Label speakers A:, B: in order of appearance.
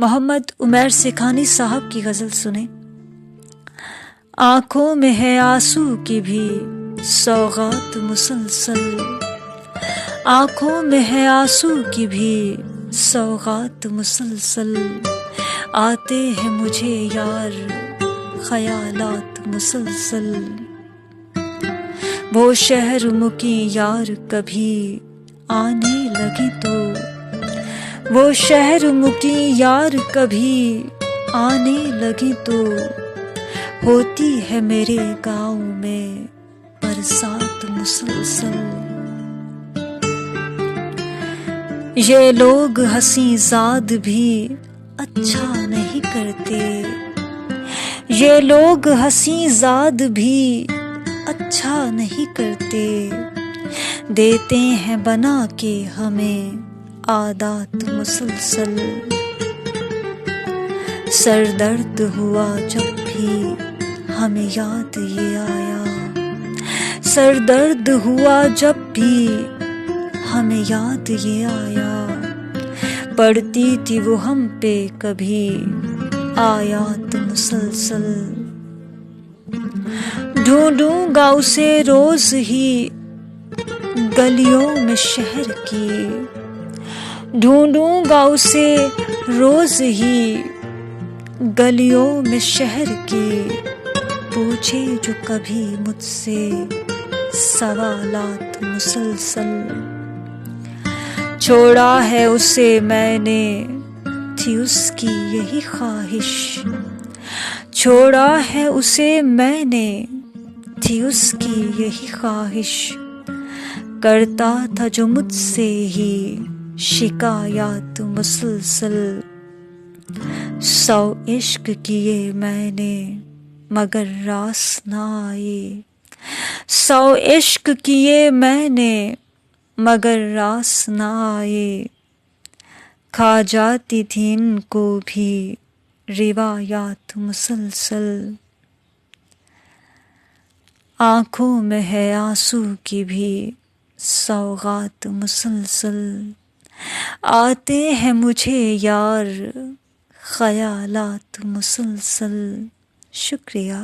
A: محمد عمیر سکھانی صاحب کی غزل سنیں۔ آنکھوں میں ہے آنسو کی بھی سوغات مسلسل، آنکھوں میں ہے آنسو کی بھی سوغات مسلسل، آتے ہیں مجھے یار خیالات مسلسل، وہ شہر مکی یار کبھی آنے لگی تو، وہ شہر مکی یار کبھی آنے لگی تو، ہوتی ہے میرے گاؤں میں برسات مسلسل، یہ لوگ ہنسی زاد بھی اچھا نہیں کرتے، یہ لوگ ہنسی زاد بھی اچھا نہیں کرتے، دیتے ہیں بنا کے ہمیں عادات مسلسل، سر درد ہوا جب بھی ہمیں یاد یہ آیا، سر درد ہوا جب بھی ہمیں یاد یہ آیا، پڑھتی تھی وہ ہم پہ کبھی آیات مسلسل، ڈھونڈوں گا اسے روز ہی گلیوں میں شہر کی، ڈھونڈوں گا اسے روز ہی گلیوں میں شہر کی، پوچھے جو کبھی مجھ سے سوالات مسلسل، چھوڑا ہے اسے میں نے تھی اس کی یہی خواہش، چھوڑا ہے اسے میں نے تھی اس کی یہی خواہش، کرتا تھا جو مجھ سے ہی شکایات مسلسل، 100 عشق کیے میں نے مگر راس نہ آئے، 100 عشق کیے میں نے مگر راس نہ آئے، کھا جاتی تھی ان کو بھی روایات مسلسل، آنکھوں میں ہے آنسو کی بھی سوغات مسلسل، آتے ہیں مجھے یار خیالات مسلسل۔ شکریہ۔